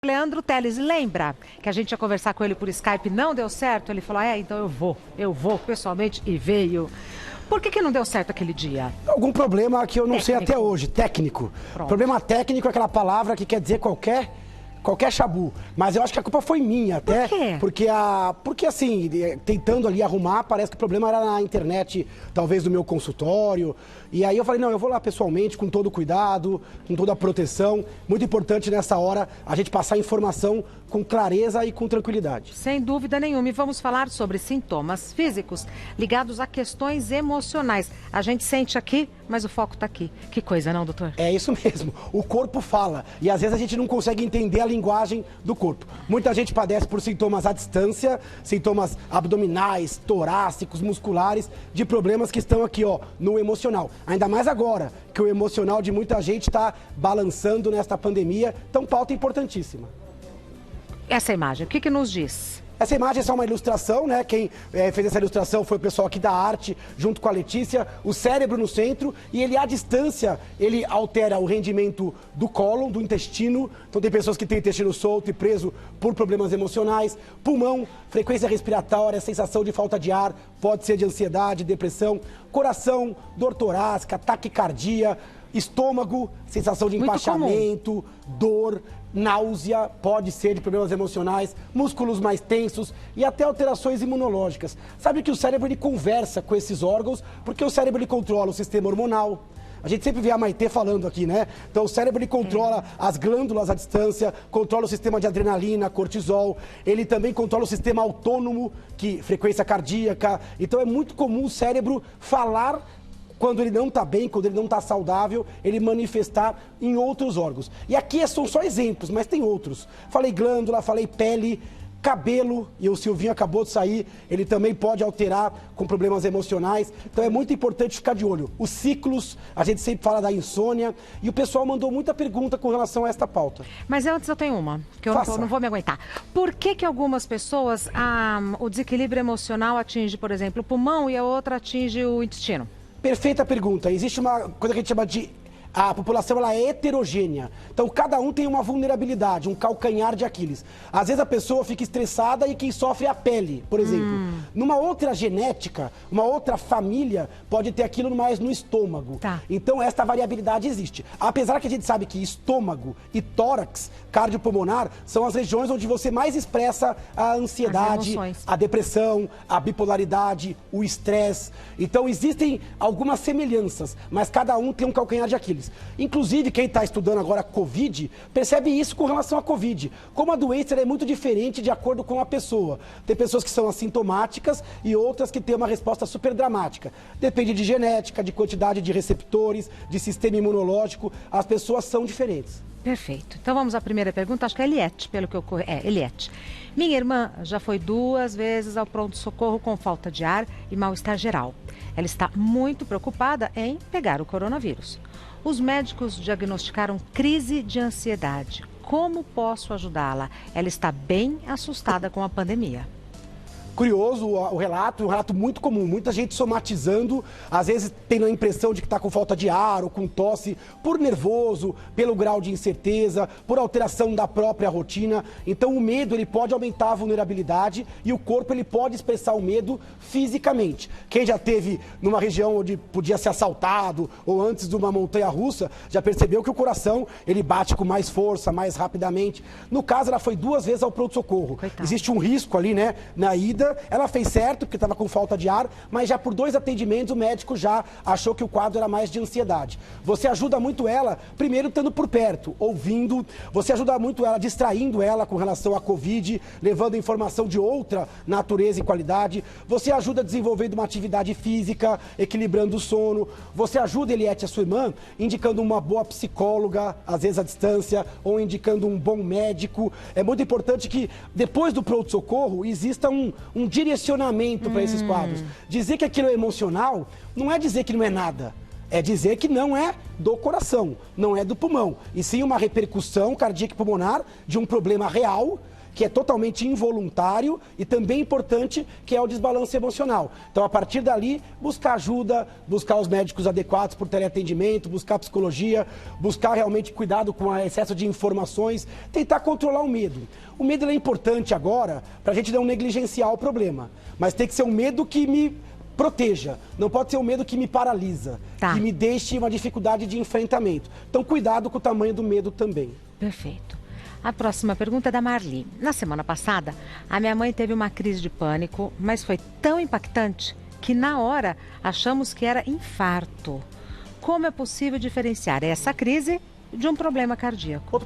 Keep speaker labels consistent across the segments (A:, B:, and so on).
A: Leandro Teles, lembra que a gente ia conversar com ele por Skype, não deu certo? Ele falou, então eu vou pessoalmente, e veio. Por que não deu certo aquele dia?
B: Algum problema que eu não sei até hoje, técnico.
A: Pronto.
B: Problema técnico é aquela palavra que quer dizer qualquer chabu. Mas eu acho que a culpa foi minha até.
A: Por quê?
B: Porque assim, tentando ali arrumar, parece que o problema era na internet, talvez do meu consultório. E aí eu falei, não, eu vou lá pessoalmente, com todo o cuidado, com toda a proteção. Muito importante nessa hora a gente passar informação com clareza e com tranquilidade.
A: Sem dúvida nenhuma. E vamos falar sobre sintomas físicos ligados a questões emocionais. A gente sente aqui, mas o foco está aqui. Que coisa, não, doutor?
B: É isso mesmo. O corpo fala. E às vezes a gente não consegue entender a linguagem do corpo. Muita gente padece por sintomas à distância, sintomas abdominais, torácicos, musculares, de problemas que estão aqui, no emocional. Ainda mais agora, que o emocional de muita gente está balançando nesta pandemia. Então, pauta importantíssima.
A: Essa imagem, o que nos diz?
B: Essa imagem é só uma ilustração, né? Quem fez essa ilustração foi o pessoal aqui da arte, junto com a Letícia. O cérebro no centro e ele, à distância, ele altera o rendimento do cólon, do intestino. Então tem pessoas que têm intestino solto e preso por problemas emocionais. Pulmão, frequência respiratória, sensação de falta de ar, pode ser de ansiedade, depressão. Coração, dor torácica, taquicardia. Estômago, sensação de empachamento, dor, náusea, pode ser de problemas emocionais, músculos mais tensos e até alterações imunológicas. Sabe que o cérebro ele conversa com esses órgãos porque o cérebro ele controla o sistema hormonal. A gente sempre vê a Maitê falando aqui, né? Então o cérebro ele controla as glândulas à distância, controla o sistema de adrenalina, cortisol, ele também controla o sistema autônomo, que frequência cardíaca. Então é muito comum o cérebro falar quando ele não está bem, quando ele não está saudável, ele manifestar em outros órgãos. E aqui são só exemplos, mas tem outros. Falei glândula, falei pele, cabelo, e o Silvinho acabou de sair, ele também pode alterar com problemas emocionais. Então é muito importante ficar de olho. Os ciclos, a gente sempre fala da insônia, e o pessoal mandou muita pergunta com relação a esta pauta.
A: Mas antes eu tenho uma, que eu não vou me aguentar. Por que algumas pessoas, o desequilíbrio emocional atinge, por exemplo, o pulmão e a outra atinge o intestino?
B: Perfeita pergunta. Existe uma coisa que a gente chama de... A população ela é heterogênea. Então, cada um tem uma vulnerabilidade, um calcanhar de Aquiles. Às vezes a pessoa fica estressada e quem sofre é a pele, por exemplo. Numa outra genética, uma outra família, pode ter aquilo mais no estômago.
A: Tá.
B: Então, esta variabilidade existe. Apesar que a gente sabe que estômago e tórax cardiopulmonar são as regiões onde você mais expressa a ansiedade, a depressão, a bipolaridade, o estresse. Então, existem algumas semelhanças, mas cada um tem um calcanhar de Aquiles. Inclusive, quem está estudando agora Covid, percebe isso com relação à Covid. Como a doença é muito diferente de acordo com a pessoa. Tem pessoas que são assintomáticas e outras que têm uma resposta super dramática. Depende de genética, de quantidade de receptores, de sistema imunológico. As pessoas são diferentes.
A: Perfeito. Então vamos à primeira pergunta, acho que é Eliette, pelo que eu... Eliette. Minha irmã já foi 2 vezes ao pronto-socorro com falta de ar e mal-estar geral. Ela está muito preocupada em pegar o coronavírus. Os médicos diagnosticaram crise de ansiedade. Como posso ajudá-la? Ela está bem assustada com a pandemia.
B: Curioso o relato, um relato muito comum, muita gente somatizando, às vezes tendo a impressão de que está com falta de ar ou com tosse, por nervoso, pelo grau de incerteza, por alteração da própria rotina. Então o medo ele pode aumentar a vulnerabilidade e o corpo ele pode expressar o medo fisicamente. Quem já teve numa região onde podia ser assaltado ou antes de uma montanha-russa, já percebeu que o coração ele bate com mais força, mais rapidamente. No caso, ela foi 2 vezes ao pronto-socorro. Existe um risco ali, né, na ida. Ela fez certo, porque estava com falta de ar, mas já por 2 atendimentos o médico já achou que o quadro era mais de ansiedade. Você ajuda muito ela, primeiro estando por perto, ouvindo, você ajuda muito ela, distraindo ela com relação à Covid, levando informação de outra natureza e qualidade. Você ajuda desenvolvendo uma atividade física, equilibrando o sono. Você ajuda, Eliette, a sua irmã, indicando uma boa psicóloga, às vezes à distância, ou indicando um bom médico. É muito importante que depois do pronto-socorro exista um direcionamento para esses quadros. Dizer que aquilo é emocional não é dizer que não é nada. É dizer que não é do coração, não é do pulmão. E sim uma repercussão cardíaca e pulmonar de um problema real que é totalmente involuntário e também importante, que é o desbalanço emocional. Então, a partir dali, buscar ajuda, buscar os médicos adequados por teleatendimento, buscar psicologia, buscar realmente cuidado com o excesso de informações, tentar controlar o medo. O medo é importante agora para a gente não negligenciar o problema, mas tem que ser um medo que me proteja, não pode ser um medo que me paralisa, que me deixe uma dificuldade de enfrentamento. Então, cuidado com o tamanho do medo também.
A: Perfeito. A próxima pergunta é da Marli. Na semana passada, a minha mãe teve uma crise de pânico, mas foi tão impactante que na hora achamos que era infarto. Como é possível diferenciar essa crise de um problema cardíaco?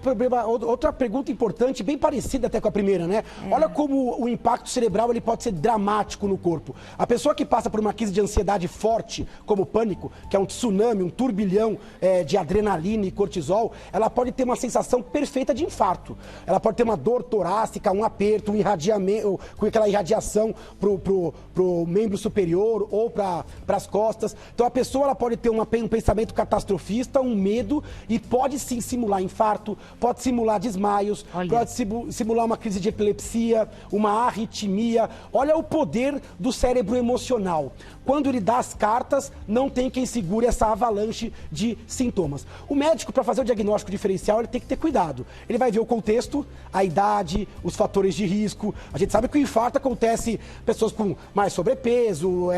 B: Outra pergunta importante, bem parecida até com a primeira, né? Olha como o impacto cerebral ele pode ser dramático no corpo. A pessoa que passa por uma crise de ansiedade forte, como o pânico, que é um tsunami, um turbilhão de adrenalina e cortisol, ela pode ter uma sensação perfeita de infarto. Ela pode ter uma dor torácica, um aperto, um irradiamento, com aquela irradiação pro membro superior ou para as costas. Então a pessoa ela pode ter um pensamento catastrofista, um medo e pode sim simular infarto, pode simular desmaios, pode simular uma crise de epilepsia, uma arritmia. Olha o poder do cérebro emocional. Quando ele dá as cartas, não tem quem segure essa avalanche de sintomas. O médico, para fazer o diagnóstico diferencial, ele tem que ter cuidado. Ele vai ver o contexto, a idade, os fatores de risco. A gente sabe que o infarto acontece em pessoas com mais sobrepeso,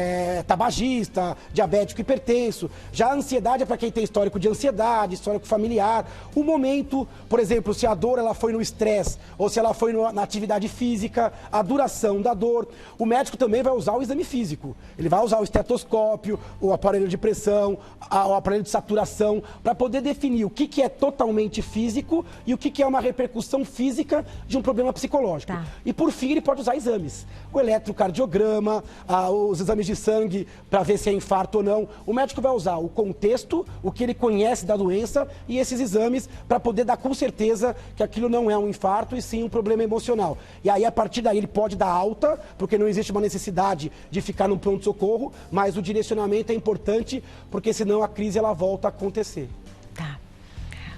B: tabagista, diabético, hipertenso. Já a ansiedade é para quem tem histórico de ansiedade, histórico familiar. O momento, por exemplo, se a dor ela foi no estresse ou se ela foi na atividade física, a duração da dor. O médico também vai usar o exame físico. Ele vai usar o estetoscópio, o aparelho de pressão, o aparelho de saturação, para poder definir o que é totalmente físico e o que é uma repercussão física de um problema psicológico. E por fim, ele pode usar exames. O eletrocardiograma, os exames de sangue para ver se é infarto ou não. O médico vai usar o contexto, o que ele conhece da doença e esses exames para poder dar com certeza que aquilo não é um infarto e sim um problema emocional. E aí, a partir daí, ele pode dar alta, porque não existe uma necessidade de ficar no pronto-socorro, mas o direcionamento é importante, porque senão a crise ela volta a acontecer.
A: Tá.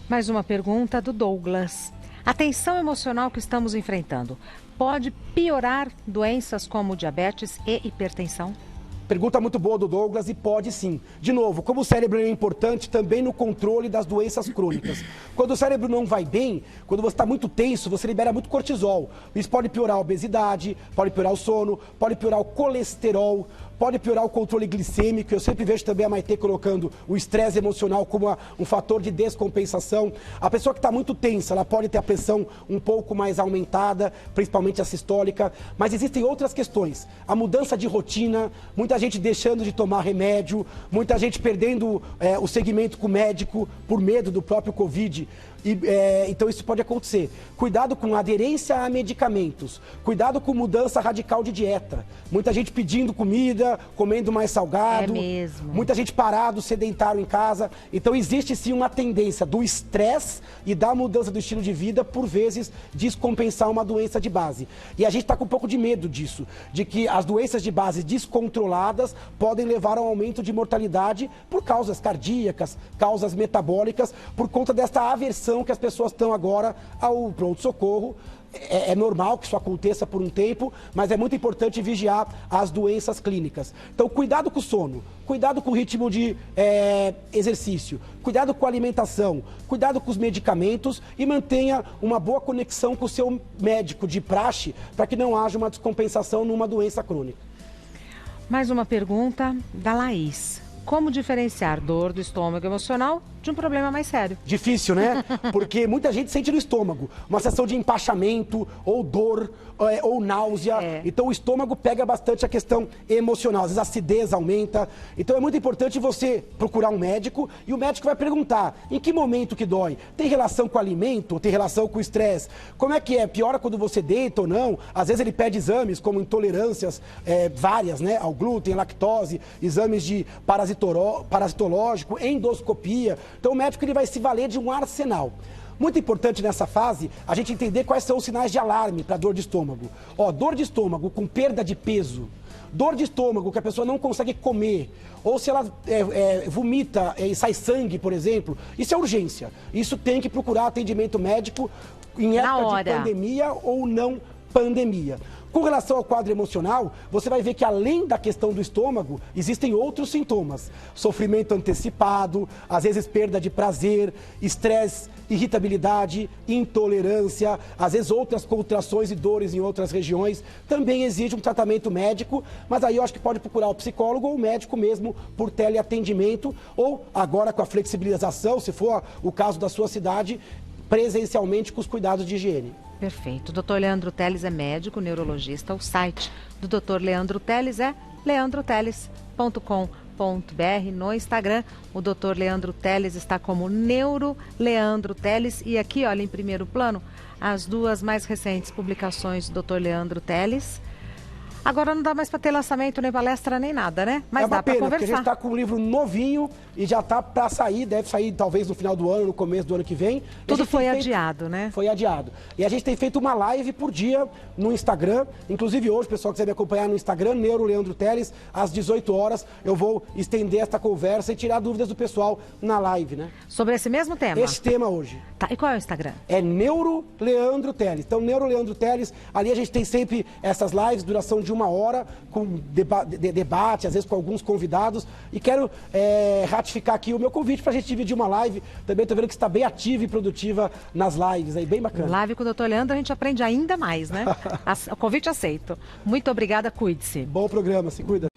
A: Mais uma pergunta do Douglas. A tensão emocional que estamos enfrentando pode piorar doenças como diabetes e hipertensão?
B: Pergunta muito boa do Douglas e pode sim. De novo, como o cérebro é importante também no controle das doenças crônicas. Quando o cérebro não vai bem, quando você está muito tenso, você libera muito cortisol. Isso pode piorar a obesidade, pode piorar o sono, pode piorar o colesterol, pode piorar o controle glicêmico. Eu sempre vejo também a Maitê colocando o estresse emocional como um fator de descompensação. A pessoa que está muito tensa, ela pode ter a pressão um pouco mais aumentada, principalmente a sistólica. Mas existem outras questões. A mudança de rotina, muita gente deixando de tomar remédio, muita gente perdendo o segmento com o médico por medo do próprio Covid. Então isso pode acontecer. Cuidado com aderência a medicamentos, cuidado com mudança radical de dieta. Muita gente pedindo comida, comendo mais salgado, muita gente parado, sedentário em casa. Então existe sim uma tendência do estresse e da mudança do estilo de vida, por vezes, descompensar uma doença de base. E a gente está com um pouco de medo disso, de que as doenças de base descontroladas podem levar ao aumento de mortalidade por causas cardíacas, causas metabólicas, por conta desta aversão que as pessoas estão agora ao pronto-socorro. É normal que isso aconteça por um tempo, mas é muito importante vigiar as doenças clínicas. Então, cuidado com o sono, cuidado com o ritmo de exercício, cuidado com a alimentação, cuidado com os medicamentos e mantenha uma boa conexão com o seu médico de praxe para que não haja uma descompensação numa doença crônica.
A: Mais uma pergunta da Laís. Como diferenciar dor do estômago emocional de um problema mais sério?
B: Difícil, né? Porque muita gente sente no estômago uma sensação de empachamento, ou dor, ou náusea. Então o estômago pega bastante a questão emocional. Às vezes a acidez aumenta. Então é muito importante você procurar um médico e o médico vai perguntar em que momento que dói. Tem relação com o alimento? Tem relação com o estresse? Como é que é? Piora quando você deita ou não? Às vezes ele pede exames como intolerâncias várias, né? Ao glúten, lactose, exames de parasitológico, endoscopia. Então o médico ele vai se valer de um arsenal. Muito importante nessa fase a gente entender quais são os sinais de alarme para dor de estômago. Dor de estômago com perda de peso, dor de estômago que a pessoa não consegue comer, ou se ela vomita e sai sangue, por exemplo, isso é urgência. Isso tem que procurar atendimento médico em
A: Na
B: época
A: hora.
B: de pandemia ou não pandemia. Com relação ao quadro emocional, você vai ver que além da questão do estômago, existem outros sintomas. Sofrimento antecipado, às vezes perda de prazer, estresse, irritabilidade, intolerância, às vezes outras contrações e dores em outras regiões. Também exige um tratamento médico, mas aí eu acho que pode procurar o psicólogo ou o médico mesmo por teleatendimento, ou agora com a flexibilização, se for o caso da sua cidade, presencialmente com os cuidados de higiene.
A: Perfeito. O Dr. Leandro Teles é médico, neurologista. O site do Dr. Leandro Teles é leandroteles.com.br. No Instagram, o Dr. Leandro Teles está como Neuro Leandro Teles. E aqui, olha, em primeiro plano, as duas mais recentes publicações do Dr. Leandro Teles. Agora não dá mais para ter lançamento, nem palestra, nem nada, né? Mas dá para
B: porque a
A: conversar.
B: gente está com um livro novinho e já está para sair, deve sair talvez no final do ano, no começo do ano que vem.
A: Tudo foi adiado, né?
B: Foi adiado. E a gente tem feito uma live por dia no Instagram. Inclusive hoje, o pessoal que quiser me acompanhar no Instagram, Neuro Leandro Teles, às 18 horas, eu vou estender esta conversa e tirar dúvidas do pessoal na live, né?
A: Sobre esse mesmo tema?
B: Esse tema hoje.
A: Tá, e qual é o Instagram?
B: É Neuro Leandro Teles. Então, Neuro Leandro Teles, ali a gente tem sempre essas lives, duração de 1 hora, com debate, às vezes com alguns convidados. E quero ratificar aqui o meu convite para a gente dividir uma live. Também estou vendo que está bem ativa e produtiva nas lives, aí, bem bacana.
A: Live com o Dr. Leandro, a gente aprende ainda mais, né? O convite aceito. Muito obrigada, cuide-se.
B: Bom programa, se cuida.